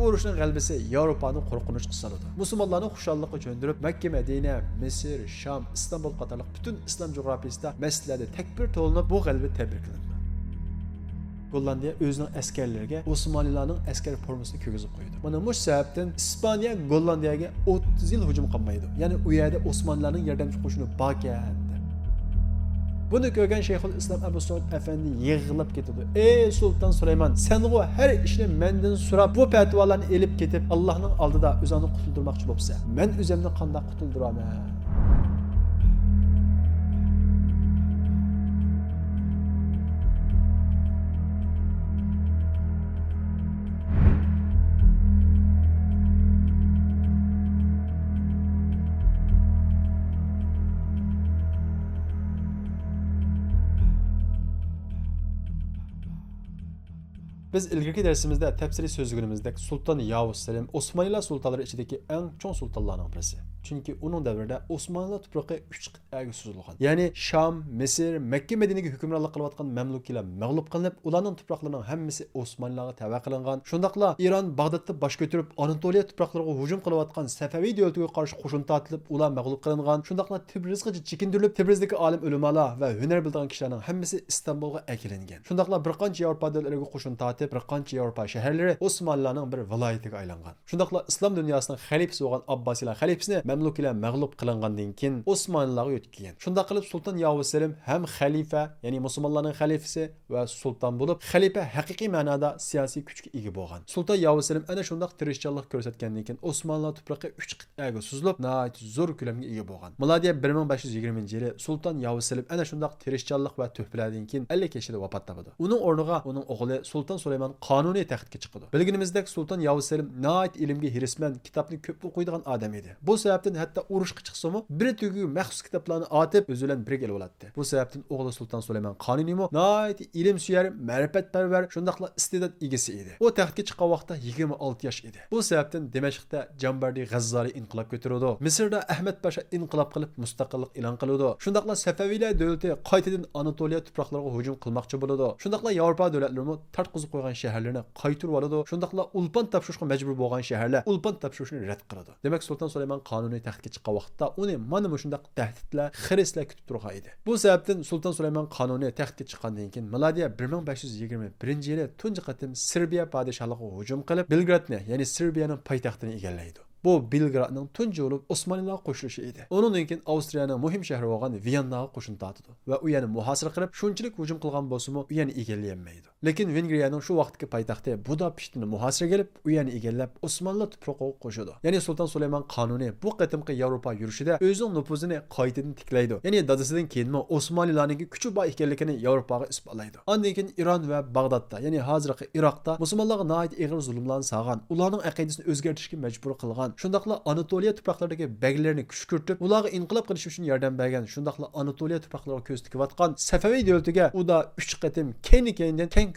Bu urushning g'alabasi Yevropani qo'rqinchga soladi. Musulmonlarni xushallikqa cho'ndirib, Makka, Madina, Misr, Sham, Istanbul qatorliq butun islom jug'rafiyasida masjidlarda takbir to'linib, bu g'alaba tabriklandi. Gollandiya o'zining askarlariga Osmonlilarning askar formasini ko'gizib qo'ydi. Mana bu sababdan Ispaniya Gollandiyaga 30 yil hujum qilmaydi. Ya'ni u yerda Osmonlarning yordamchi qo'shini bor ekan. Buni ko'rgan Shayxul Islom Abu Saud Efendi yig'lab ketdi. Ey Sultan Süleyman, sen o her ishni mendan so'rab, bu fatvolarni elib ketib, Allohning oldida o'zini qutuldirmoqchi bo'lsa, men o'zimni qanday qutuldiraman? Biz ilgirki dersimizde tefsiri sözlüğümüzde Sultan Yavuz Selim Osmanlılar sultanları içindeki en çok sultanlardan birisi. Çünkü onun devrinde Osmanlı toprağı 3 qit'aga suzilgan. Yani Şam, Mısır, Mekke, Medine'ye hükümranlık kılayotgan Memlukiler mağlup kılınıp, ularning topraqlarının hammasi Osmanlılarga tava qilingan. Shundaqla İran Bag'dodda bosh ko'tarib, Anatoliya topraqlariga hujum qilayotgan Safaviy davlatiga qarshi qo'shin tortilib, ular mag'lub qilingan. Shundaqla Tibrizgacha chekindirilib, Tibrizdagi olim ulamolar va hunar bilgan kishilarning hammasi Istanbulga akilingan. Shundaqla bir qancha Yevropa davlatlariga qo'shin tortib, bir qancha Yevropa shaharlari Osmanlılarning bir viloyatiga aylangan. Shundaqla islom dunyosining xalifasi bo'lgan Abbosiylar xalifasini Memlukilar mag'lub qilingandan keyin Osmanlılarga o'tgan. Shunda qilib Sultan Yavuz Selim ham xalifa, ya'ni musulmonlarning xalifasi va sulton bo'lib, xalifa haqiqiy ma'noda siyosiy kuchga ega bo'lgan. Sultan Yavuz Selim ana shunday tirishchanlik ko'rsatgandan keyin Osmanlılar to'prog'i 3 qit'aga suzilib, nihoyat zo'r ko'lamga ega bo'lgan. Milodiya 1520-yili Sultan Yavuz Selim ana shunday tirishchanlik va tuhfalardan keyin 50 yoshida vafot topdi. Uning o'rniga uning o'g'li Sultan Süleyman qonuniy taxtga chiqdi. Bilganimizdek Sultan Yavuz Selim nihoyat ilmga hirisman, kitobni ko'p o'qiydigan odam edi. Bu sababdan hatto urushga chiqsa-mu, bir tugi maxsus kitoblarni atib o'zi bilan birga elib oladi. Bu sababdan o'g'li Sultan Süleyman qonuniymi, nihoyat ilm suyar, ma'rifatparvar, shundaqla iste'dod egasi edi. U taxtga chiqqan vaqtda 26 yosh edi. Bu sababdan Dimashqda Jambardi G'azzali inqilob ko'tardi. Misrda Ahmad Pasha inqilob qilib mustaqillik e'lon qildi. Shundaqla Safaviylar davlati qaytadan Anatoliya to'proqlariga hujum qilmoqchi bo'ldi. Shundaqla Yevropa davlatlarimi tartqizib qo'ygan shaharlarni qaytarib oldi. Shundaqla ulpan topshirishga majbur bo'lgan shaharlar ulpan topshirishni rad qildi. Demak Sultan Süleyman qonuniy taxtga chiqqan vaqtda uni mana shundaq tahdidlar, xirislar kutib turgan edi. Bu sababdan Sultan Süleyman qonuniy taxtga chiqqandan keyin milodiya 1521-yili tunji qatim Serbiya podshohligiga hujum qilib, Belgradni, ya'ni Serbiyaning poytaxtini egallaydi. Bu Belgradning tunji bo'lib Osmonlilarga qo'shilishi edi. Undan keyin Avstriyaning muhim shahri bo'lgan Viennaga qo'shin tortdi va u yana muhosira qilib, shunchalik hujum qilgan bo'lsa-mu, u yana egallayolmaydi. Lekin Vengriyaning shu vaqtdagi poytaxti Budapeshtni muhosira qilib, u yana egallab Osmonli tuproqiga qo'shadi. Ya'ni Sultan Süleyman qonuni bu qatimqi Yevropa yurishida o'zining nufuzini qaytadan tiklaydi. Ya'ni dadasidan keyinmi Osmonlilarning kuchi bor ekanligini Yevropaga isbotlaydi. Undan keyin Iron va Bag'dodda, ya'ni hozirgi Iroqda musulmonlarga nihoyat og'ir zulmlarni sog'an, ularning aqidasini o'zgartirishga majbur qilgan. Shundaqla Anatoliya to'proqlaridagi baglarni kuch kiritib, ularga inqilob qilish uchun yordam bergan. Shundaqla Anatoliya to'proqlariga ko'z tikayotgan Safaviy davlatiga u da 3 qatim keng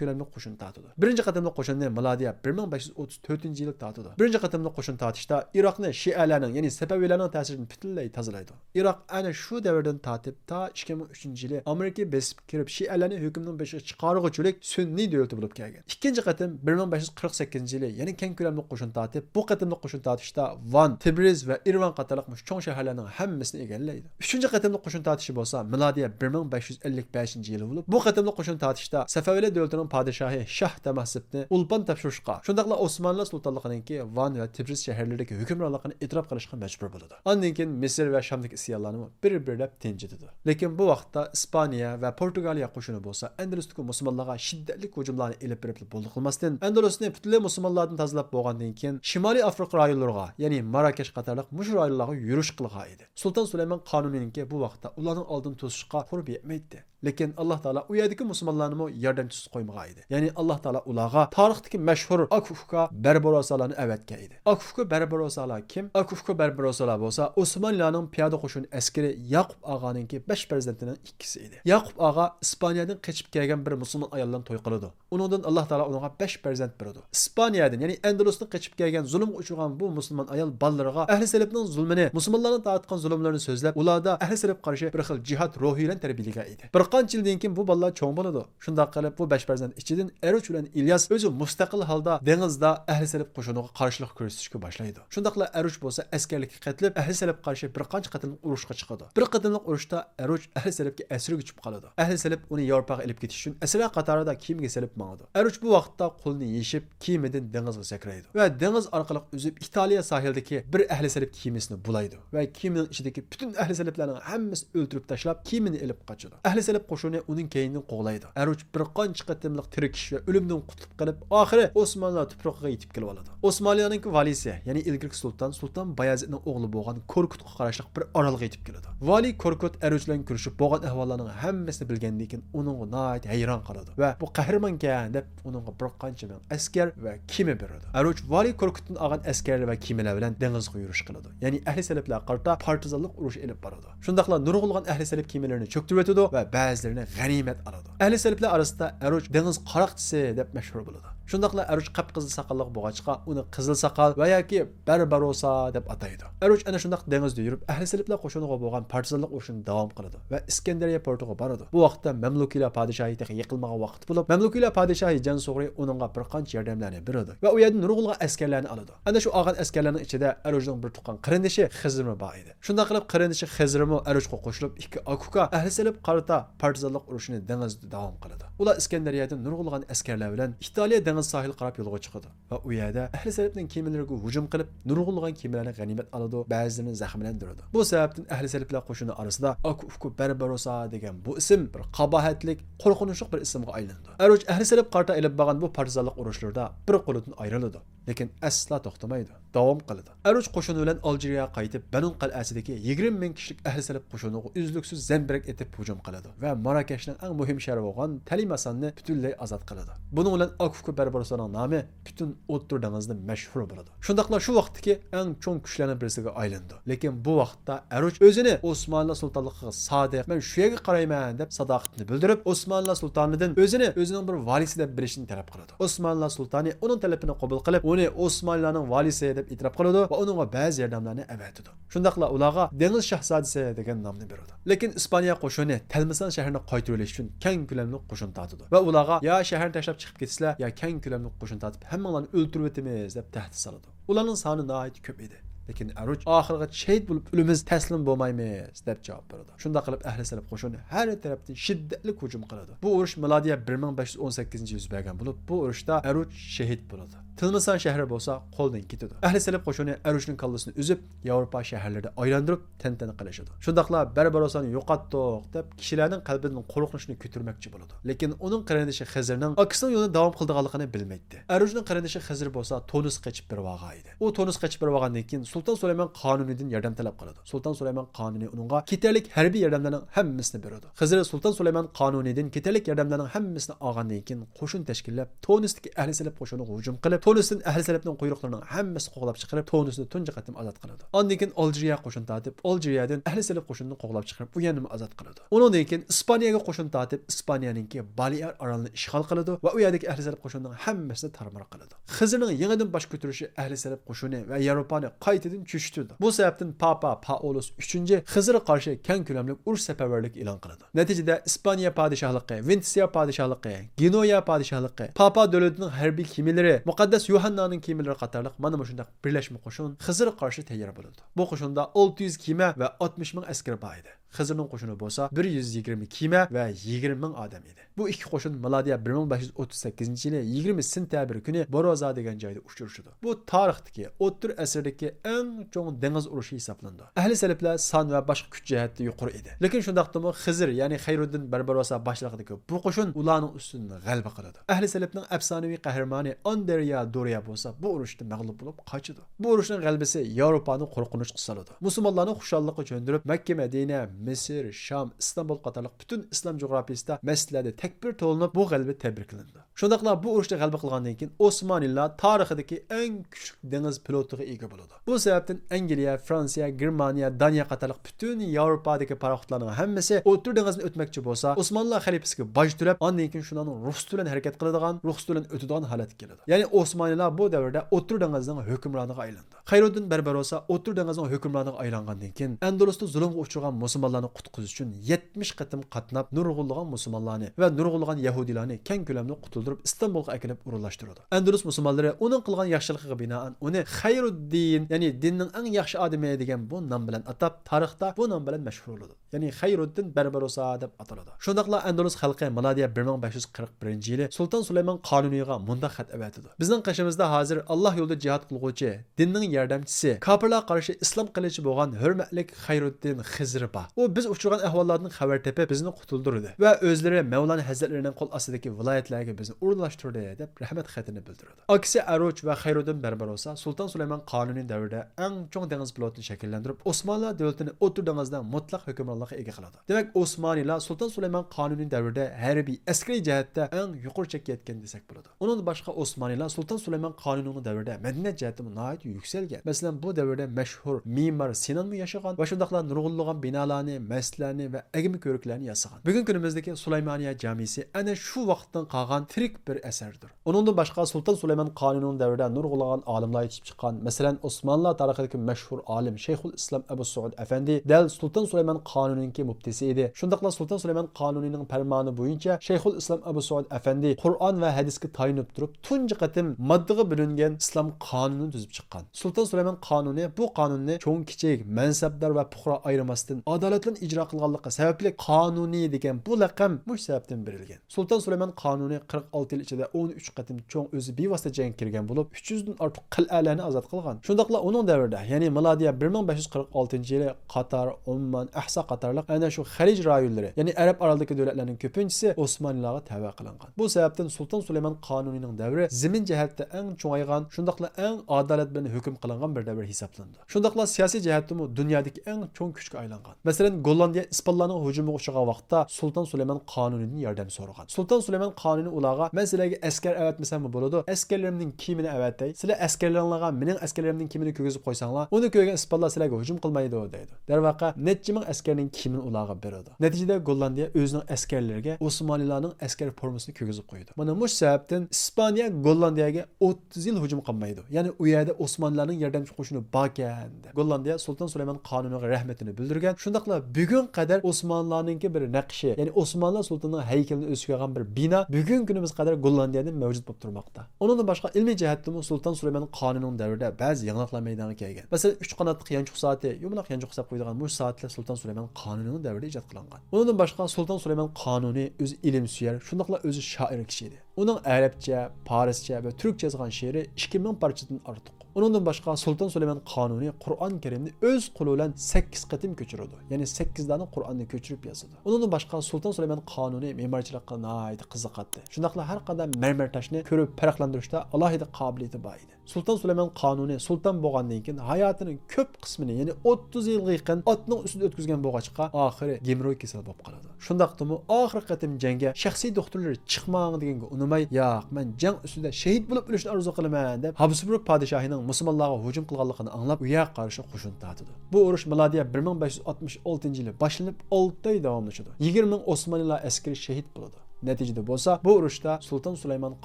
ko'lamli qo'shin tortdi. Birinchi qatimli qo'shinni milodiya 1534-yilda tortdi. Birinchi qatimli qo'shin tortishda Iroqni Shialarning, ya'ni Safaviylarning ta'siridan butunlay tozalaydi. Iroq ana shu davrdan tortib ta 2003-yili Amerika besib kirib Shialarni hukmning beshiga chiqarg'uchilik sunniy davlati bo'lib kelgan. Ikkinchi qatim 1548-yili yana keng ko'lamli qo'shin tortib, bu qatimli qo'shin tortishda Van, Tibriz va Irvan qatorliq cho'ng shaharlarning hammasini egallaydi. Uchinchi qatimli qo'shin tortishi bo'lsa, milodiya 1555-yili bo'lib, bu qatimli qo'shin tortishda Safaviylar davlatining podshohi Shah Tamasibni ulpan topshirishga, shundaqla Osmonli sultonligininki Van va Tibriz shaharlaridagi hukmronligini e'tirof qilishga majbur bo'ladi. Undan keyin Misr va Shamdagi isyanlarni bir-birlab tinchitdi. Lekin bu vaqtda Ispaniya va Portugaliya qo'shini bo'lsa, Andalusdagi musulmonlarga shiddatli hujumlarni elib berib bo'ldi qilmasdan, Andalusni butunlay musulmonlardan tozalab bo'lgandan keyin Shimoliy Afrika rayonlariga, ya'ni Marrakesh qatorliq mush rayonlarga yurish qilgan edi. Sultan Süleyman qonuninki bu vaqtda ularning oldini to'sishga qurbi yetmaydi. Lekin Alloh taolo u yerdagi musulmonlarni yordamchisiz qo'ymagan edi. Ya'ni Alloh taolo ularga tarixdagi mashhur Akufka Barbarossalarni avatgan edi. Akufka Barbarossalar kim? Akufka Barbarossalar bo'lsa, Osmonlilarning piyoda qo'shin askari Yaqub og'aninki 5 farzandining ikkisi edi. Yaqub og'a Ispaniyadan qochib kelgan bir musulmon ayoldan to'y qildi. Uningdan Alloh taolo unga 5 farzand berdi. Ispaniyadan, ya'ni Andalusdan qochib kelgan zulmga uchragan bu musulmon ayol ballarga ahli salafning zulmini, musulmonlarning ta'atgan zulmlarini so'zlab, ularda ahli salaf qarshi bir xil jihad ruhi bilan tarbiyalagan edi. Bir qancha yildan keyin bu bolalar cho'ng bo'ladi. Shunday qilib bu 5 farzand ichidan Eruch bilan İlyas o'zi mustaqil holda dengizda ahli salib qo'shiniga qarshilik ko'rsatishga boshlaydi. Shundaqla Eruch bo'lsa askarlikka qatilib ahli salib qarshi bir qancha qatimliq urushga chiqadi. Bir qatimliq urushda Eruch ahli salibga asirga tushib qoladi. Ahli salib uni Yevropaga olib ketish uchun asirlar qatorida kiyimiga salib mangadi. Eruch bu vaqtda qo'lini yeshib kiyimidan dengizga sakraydi va dengiz orqali uzib Italiya sahildagi bir ahli salib kiyimisini bulaydi va kiyimining ichidagi butun ahli saliblarning hammasini o'ldirib tashlab kiyimini olib qochadi. Ahli salib qo'shini uning keyinidan qo'g'laydi. Eruch bir qancha qatimliq tirikish va o'limdan qutulib qolib, oxiri Osmonlar tuproqiga yetib kelib oladi. Osmonlarning valisi, ya'ni ilgirki sulton Bayazidning o'g'li bo'lgan Korkutga qarashli bir orolga yetib keladi. Vali Korkut Eruch bilan ko'rishib bo'lgan ahvollarning hammasini bilgandan keyin uning nihoyat hayron qoladi va bu qahramon kan deb uningga bir qancha ming askar va kema beradi. Eruch Vali Korkutdan olgan askarlar va kemalar bilan dengizga yurish qiladi. Ya'ni ahli saliblar qarta partizanlik urushi olib boradi. Shundaqla nurg'ulgan ahli salib kemalarini cho'ktirib o'tadi va ba'zilarini g'animat oladi. Ahli saliblar orasida Eruch dengiz qaroqchisi deb mashhur bo'ladi. Shundaqla Eruch qip-qizil saqalliq bo'lg'achqa uni qizil saqal va yoki Barbarossa deb ataydi. Eruch ana shundaq dengizda yurib ahli saliblar qo'shiniga bo'lgan partizanlik urushini davom qiladi va Iskandariya portiga boradi. Bu vaqtda Mamlukiylar podshohiga yiqilmagan vaqt bo'lib, Mamlukiylar podshohi Jansug'ri uningga bir qancha yordamlarni beradi va u yerdan nurg'ulgan askarlarni oladi. Ana shu olgan askarlarning ichida Eruchning bir tuqqan qarindoshi Xizrmi bor edi. Shunday qilib qarindoshi Xizrmi Eruchga qo'shilib ikki akuka ahli salib qarata partizanlik urushini dengizda davom qiladi. Ular Iskandariyadan nurg'ulgan askarlar bilan Italiya dengiz sohil qarab yo'lga chiqadi va u yerda ahli salibning kemalariga hujum qilib, nurg'ulgan kemalarni g'animat oladi, ba'zilarini zaxmlantiradi. Bu sababdan ahli saliblar qo'shini orasida Akuku Barbarossa degan bu ism bir qabohatlik, qo'rqinchli bir ismga aylandi. Eruch ahli salib qarta ilib borgan bu partizanlik urushlarda bir qo'lidan ayriladi, lekin asla to'xtamaydi, davom qiladi. Eruch qo'shini bilan Aljeriyaga qaytib, Banun qal'asidagi 20 ming kishilik ahli salib qo'shiniga uzluksiz zambirak etib hujum qiladi va Marokashning eng muhim shahri bo'lgan Talimasanni butunlay ozod qiladi. Buning bilan Akuku Barbarossaning nomi butun O'rta dengizda mashhur bo'ladi. Shundaqla shu vaqtdagi eng cho'ng kuchlarning birisiga aylandi. Lekin bu vaqtda Eruch o'zini Osmonli sultonligiga sodiq, men shu yerga qarayman deb sadoqatini bildirib, Osmonli sultonidan o'zining bir valisi deb bilishni talab qiladi. Osmonli sultoni uning talabini qabul qilib, uni Osmonlining valisi deb e'tirof qiladi va uningga ba'zi yordamlarni avatadi. Shundaqla ularga Dengiz shahzodasi degan nomni beradi. Lekin Ispaniya qo'shini Talmisan shahrini qaytarish uchun keng ko'lamli qo'shin tortadi va ularga ya shaharni tashlab chiqib ketisizlar, ya keng ko'lamli qo'shin tortib hammalarni o'ldirib o'tamiz deb tahdid soladi. Ularning soni nihoyat ko'p edi. Lekin Eruch oxirga shahid bo'lib o'limiz taslim bo'lmaymiz deb javob beradi. Shunda qilib ahli salib qo'shini har tarafdan shiddatli hujum qiladi. Bu urush milodiya 1518-yil yuz bergan bo'lib, bu urushda Eruch shahid bo'ladi. Tilmisan shahri bo'lsa qo'ldan ketadi. Ahli salib qo'shini Eruchning kallasini uzib, Yevropa shaharlarida aylantirib tantana qilishadi. Shundaqla Barbarossani yo'qotdik deb kishilarning qalbidan qo'rqinchni ko'tarmoqchi bo'ladi. Lekin uning qarindoshi Xizrning aksining yo'lini davom qildiganligini bilmaydi. Eruchning qarindoshi Xizr bo'lsa Tunis qochib bir vaqo edi. U Tunis qochib bir vaqondan keyin Sultan Süleyman Kanuni'den yordam talab qiladi. Sultan Süleyman Kanuni uningga ketarlik harbiy yordamlarning hammasini beradi. Xizr Sultan Süleyman Kanuni'den ketarlik yordamlarning hammasini olgandan keyin qo'shin tashkillab Tunisdagi ahli salib qo'shiniga hujum qilib, Tunisdan ahli salibning quyruqlarining hammasini qo'g'lab chiqarib, Tunisni tunji qatim ozod qiladi. Ondan keyin Aljeriya qo'shin tortib, Aljeriyadan ahli salib qo'shinini qo'g'lab chiqarib, u yerni ozod qiladi. Undan keyin Ispaniyaga qo'shin tortib, Ispaniyaningki Balear orolini ishg'ol qiladi va u yerdagi ahli salib qo'shinining hammasini tarmar qiladi. Xizrning yangidan bosh ko'tarishi ahli salib qo'shini va Yevropani qaytadan cho'chitdi. Bu sababdan Papa Paulus 3 Xizrga qarshi keng ko'lamli urush safarbarlik e'lon qiladi. Natijada Ispaniya podshohligi, Venesiya podshohligi, Genoya podshohligi, Papa davlatining harbiy kemalari, muqaddas Yohannaning kemalari qatorliq mana shunday birlashma qo'shin Xizrga qarshi tayyor bo'ldi. Bu qo'shinda 600 kema va 60 ming askar bor edi. Xizrning qo'shini bo'lsa 120 kema va 20 ming odam edi. Bu ikki qo'shin milodiya 1538-yili 20 sentabr kuni Boroza degan joyda uchrashdi. Bu tarixdagi O'rta asrdagi eng cho'ng dengiz urushi hisoblandi. Ahli saliblar son va boshqa kuch jihatda yuqori edi. Lekin shundaqdimi Xizr, ya'ni Xayruddin Barbarossa boshlig'idagi bu qo'shin ularning ustidan g'alaba qiladi. Ahli salibning afsonaviy qahramoni Andrea Doria bo'lsa bu urushda mag'lub bo'lib qochdi. Bu urushning g'alabasi Yevropani qo'rqinchga soladi. Musulmonlarni xushallikqa cho'ndirib, Makka, Madina, Misr, Sham, İstanbul qatorliq butun islom jo'grafiyasida masjidlarda takbir to'linib bu g'alaba tabriklandi. Shundaqla bu urushda g'alaba qilgandan keyin Osmoniylar tarixidagi eng kuchli dengiz flotiga ega bo'ladi. Bu sababdan Angliya, Fransiya, Germaniya, Daniya qatorliq butun Yevropadagi paraxodlarning hammasi O'rta dengizni o'tmoqchi bo'lsa, Osmonlar xalifasiga boj to'lab, ondan keyin shunlarning ruxsat bilan harakat qiladigan, ruxsat bilan o'tadigan holatga keladi. Ya'ni Osmoniylar bu davrda O'rta dengizning hukmroniga aylandi. Xayruddin Barbarossa O'tir dengizining hukmroniga aylangandan keyin Andalusda zulmga uchragan musulmonlarni qutqizish uchun 70 qatim qatnab nurg'unlagan musulmonlarni va nurg'unlagan yahudilarni keng ko'lamda qutuldirib Istanbulga akilib o'rinlashtirdi. Andalus musulmonlari uning qilgan yaxshiligiga binoan uni Xayruddin, ya'ni dinning eng yaxshi odami degan bu nom bilan atab tarixda bu nom bilan mashhur bo'ldi. Ya'ni Xayruddin Barbarossa deb ataladi. Shundaqla Andalus xalqi milodiy 1541-yili Sulton Sulaymon qonuniga mundaq xat avatidi. Bizning qishimizda hozir Alloh yo'lida jihad qilguvchi, dinning yordamchisi, kofirlar qarshi islom qilichi bo'lgan hurmatli Xayruddin Xizrba. U biz uchragan ahvollardan xabar tepib bizni qutuldirdi va o'zlari Mavlana Hazratlarining qo'l ostidagi viloyatlarga bizni o'rinlashtirdi deb rahmat xatini bildirdi. Aksi Aruch va Xayruddin Barbarossa Sulton Sulaymon qonuni davrida eng chong dengiz flotini shakllantirib, Osmonlar davlatini O'tir dengizida mutlaq hukmronlikka ega qiladi. Demak, Osmoniylar Sulton Sulaymon qonuni davrida harbiy, askariy jihatda eng yuqori chekka yetgan desak bo'ladi. Undan boshqa Osmoniylar Sulton Sulaymon qonuni davrida madaniyat jihati nihoyat yuksalgan. Masalan, bu davrda mashhur me'mor Sinanmi yashagan va shundaqla nurg'unlagan binolarni, masjidlarni va agimi ko'riklarni yasagan. Bugun kunimizdagi Sulaymoniya jamisi ana shu vaqtdan qolgan tirik bir asardir. Undan boshqa Sulton Sulaymon qonuni davrida nurg'unlagan olimlar yetishib chiqqan. Masalan, Osmonlar tarixidagi mashhur olim Shayxul Islom Abu Suud Afandi dal Sulton Sulaymon qonunining muftisi edi. Shundaqla Sulton Sulaymon qonunining farmoni bo'yicha Shayxul Islom Abu Suud Afandi Qur'on va hadisga tayinib turib, tunji qatim moddaga bo'lingan islom qonunini tuzib chiqqan. Sulton Sulaymon qonuni bu qonunni cho'ng kichik, mansabdor va puxro ayirmasdan adolatli ijro qilganligi sababli qonuniy degan bu laqam mush sababdan berilgan. Sulton Sulaymon qonuni 46 yil ichida 13 qatim cho'ng o'zi bevosita jangga kirgan bo'lib, 300 dan ortiq qil'alarni ozod qilgan. Shundaqla uning davrida, ya'ni milodiy 1546-yili Qatar, Umman, Ahsa qatorliq ana shu Xalij rayonlari, ya'ni Arab orolidagi davlatlarning ko'pinchisi Osmoniylarga tava qilingan. Bu sababdan Sulton Sulaymon qonunining davri zamin jihatda eng cho'ngaygan, shundaqla eng adolat bilan hukm qilingan bir davr hisoblandi. Shundaqla siyosiy jihatda dunyodagi eng cho'ng kuchga aylangan. Masalan, Gollandiya ispanlarning hujumiga uchragan vaqtda Sulton Sulaymon qonunidan yordam so'ragan. Sulton Sulaymon qonuni ularga "Men sizlarga askar avatmasam bo'ladi, askarlarimning kiyimini avatay. Sizlar askarlaringlarga mening askarlarimning kiyimini ko'gizib qo'ysanglar, uni ko'rgan ispanlar sizlarga hujum qilmaydi" deydi. Darvaqa necha ming askarning kiyimini ularga beradi. Natijada Gollandiya o'zining askarlariga Osmoniylarning askar formasini ko'gizib qo'ydi. Mana bu sababdan Ispaniya Gollandiyaga 30 yil hujum qilmaydi. Ya'ni u yerda Osmoniylarning yordamchi qo'shini bor ekan. Gollandiya Sulton Sulaymon qonuniga rahmatini bildirgan. Shundaqla bugun qadar Osmoniylarningki bir naqshi, ya'ni Osmoniylar sultonining haykalini o'sib qo'ygan bir bino bugun kunimiz qadar Gollandiyada mavjud bo'lib turmoqda. Undan boshqa ilmiy jihatdan Sulton Sulaymon qonunining davrida ba'zi yangiliklar maydonga kelgan. Masalan, 3 qanotli yanchuq soati, yumaloq yanchuq hisob qo'yilgan bu soatlar Sulton Sulaymon qonunining davrida ijod qilingan. Undan boshqa Sulton Sulaymon qonuni o'zi ilm suyar, shundaqla o'zi shoir kishi edi. Uning arabcha, farscha va turkcha yozgan she'ri 2000 parchadan ortiq. Undan boshqa Sulton Sulaymon qonuni Qur'on Karimni o'z qo'li bilan 8 qatim ko'chirdi. Ya'ni 8 dona Qur'onni ko'chirib yozdi. Undan boshqa Sulton Sulaymon qonuni me'morchilikqa nihoyat qiziqadi. Shundaqla har qanday marmar toshni ko'rib farqlantirishda alohida qobiliyati bor edi. Sulton Sulaymon qonuni sulton bo'lgandan keyin hayotining ko'p qismini, ya'ni 30 yilga yaqin otning ustida o'tkazgan bo'lg'achqa oxiri gemroy kasal bo'lib qoladi. Shundaqdimi oxirgi qatim jangga shaxsiy doktorlar chiqmang deganga unamay, "Yo'q, men jang ustida shahid bo'lib o'lishni orzu qilaman" deb Habsburg podshohining musulmonlarga hujum qilganligini anglab, u yoqqa qarshi qo'shin tortdi. Bu urush milodiy 1566-yili boshlanib 6 oy davomlashdi. 20 ming Osmoniylar askari shahid bo'ldi. Natijada bo'lsa, bu urushda Sulton Sulaymon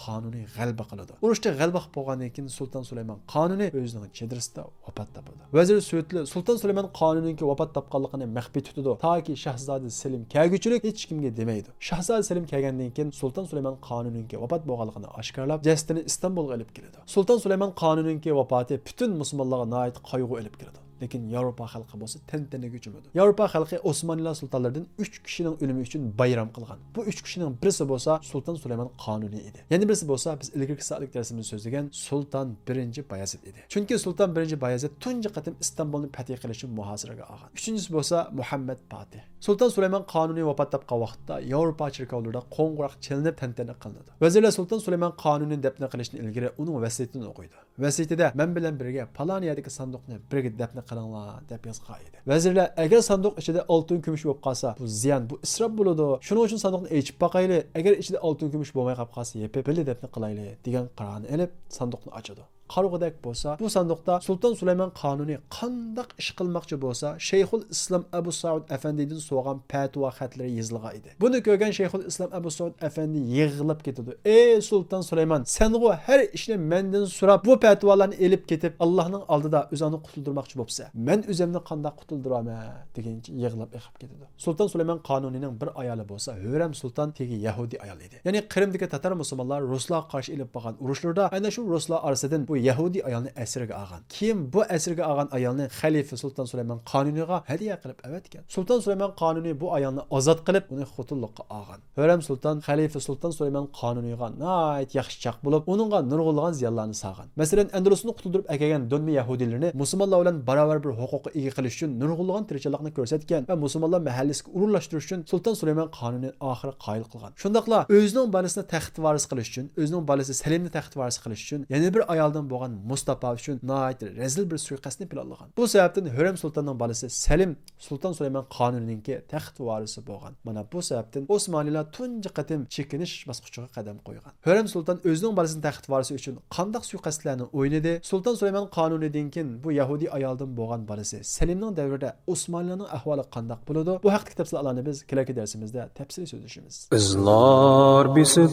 qonuni g'alaba qiladi. Urushda g'alaba bo'lgandan keyin Sulton Sulaymon qonuni o'zining chedrisida vafot topadi. Vazir Suudli Sulton Sulaymon qonunining vafot topganligini maxfiy tutadi, toki Shahzoda Selim kelguchilik hech kimga demaydi. Shahzoda Selim kelgandan keyin Sulton Sulaymon qonunining vafot bo'lganligini oshkorlab, jasadini Istanbulga olib keladi. Sulton Sulaymon qonunining vafoti butun musulmonlarga nihoyat qayg'u olib keladi. Lekin Yevropa xalqi bo'lsa tantanaga uchmadi. Yevropa xalqi Osmoniylar sultonlaridan 3 kishining o'limi uchun bayram qilgan. Bu 3 kishining birisi bo'lsa Sulton Sulaymon qonuni edi. Yana birisi bo'lsa biz ilgari soatlik darsimizda so'zlagan Sulton 1-Bayazid edi. Chunki Sulton 1-Bayazid tunji qatim Istanbulni fath qilish uchun muhosiraga olgan. Uchinchisi bo'lsa Muhammad Fatih. Sulton Sulaymon qonuni vafot topgan vaqtda Yevropa cherkovlarida qo'ng'iroq chilinib tantana qilindi. Vazirlar Sulton Sulaymon qonunini dafn qilishni ilgari uning vasiyatini o'qiydi. Vasiyatida men bilan birga Paloniyadagi sanduqni birga dafn qilinglar deb yozgan edi. Vazirlar agar sanduq ichida oltin kumush bo'lib qolsa, bu ziyon, bu isrof bo'ladi. Shuning uchun sanduqni ochib boqaylik. Agar ichida oltin kumush bo'lmay qolib qolsa, yepib birga dafn qilaylik degan qarorni olib sanduqni ochadi. qarg'udek bo'lsa, bu sandiqda Sultan Süleyman Qanuni qandaq ish qilmoqchi bo'lsa, Shayxul Islom Abu Saud afandidan so'rgan fatvo xatlari yozilgan edi. Buni ko'rgan Shayxul Islom Abu Saud afandi yig'lab ketdi. Ey Sultan Süleyman, sen o her ishni mendan so'rab, bu fatvolarni elib ketib, Allohning oldida o'zini qutuldirmoqchi bo'lsa, men o'zimni qanday qutuldiraman degancha yig'lab eqib ketdi. Sultan Süleyman Qanunining bir ayoli bo'lsa, Hürrem Sultan tegi Yahudi ayol edi. Ya'ni Qrimdagi tatar musulmonlar Ruslarga qarshi elib bo'lgan urushlarda ana shu Ruslar orasidan bu Yahudi ayolni asirga olgan. Keyin bu asirga olgan ayolni xalifa Sultan Süleyman Qanuniga hadiya qilib avatgan. Sultan Süleyman Qanuni bu ayolni ozod qilib, uni xutullikqa olgan. Hürrem Sultan xalifa Sultan Süleyman Qanuniga nayt yaxshi chaq bo'lib, uningga nurg'ulg'an ziyonlarni sağgan. Masalan, Andalusni qutuldirib kelgan Donmi Yahudilarni musulmonlar bilan barobar bir huquqqa ega qilish uchun nurg'ulg'an tirikchilikni ko'rsatgan va musulmonlar mahallasiga urunlashtirish uchun Sultan Süleyman Qanuni oxiri qoyil qilgan. Shundaqla o'zining bolasini taxt varis qilish uchun, o'zining bolasi Salimni taxt varis qilish uchun, yana bir ayoldan bo'lgan Mustafa uchun nayt rezil bir suiqasdni planlagan. Bu sababdan Hürrem Sultanning bolasi Salim Sultan Süleyman Qanunininki taxt varisi bo'lgan. Mana bu sababdan Osmanlılar tunji qatim chekinish bosqichiga qadam qo'ygan. Hürrem Sultan o'zining bolasini taxt varisi uchun qanday suiqasdlarni o'ynadi? Sultan Süleyman Qanunidan keyin bu Yahudi ayoldan bo'lgan bolasi Salimning davrida Osmanlılarning ahvoli qanday bo'ladi? Bu haqda kitoblarni biz kelasi darsimizda tafsiliy so'zlashamiz. Izlar bisib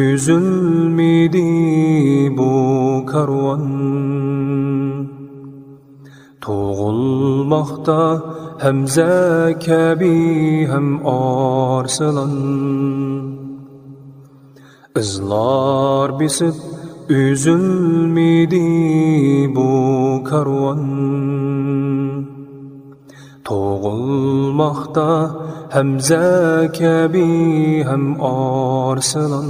üzülmedi bu karvan, Toğulmakta hem zekabi hem arslan. Izlar bisip üzülmedi bu karvan, Toğulmakta hem zekabi hem arslan.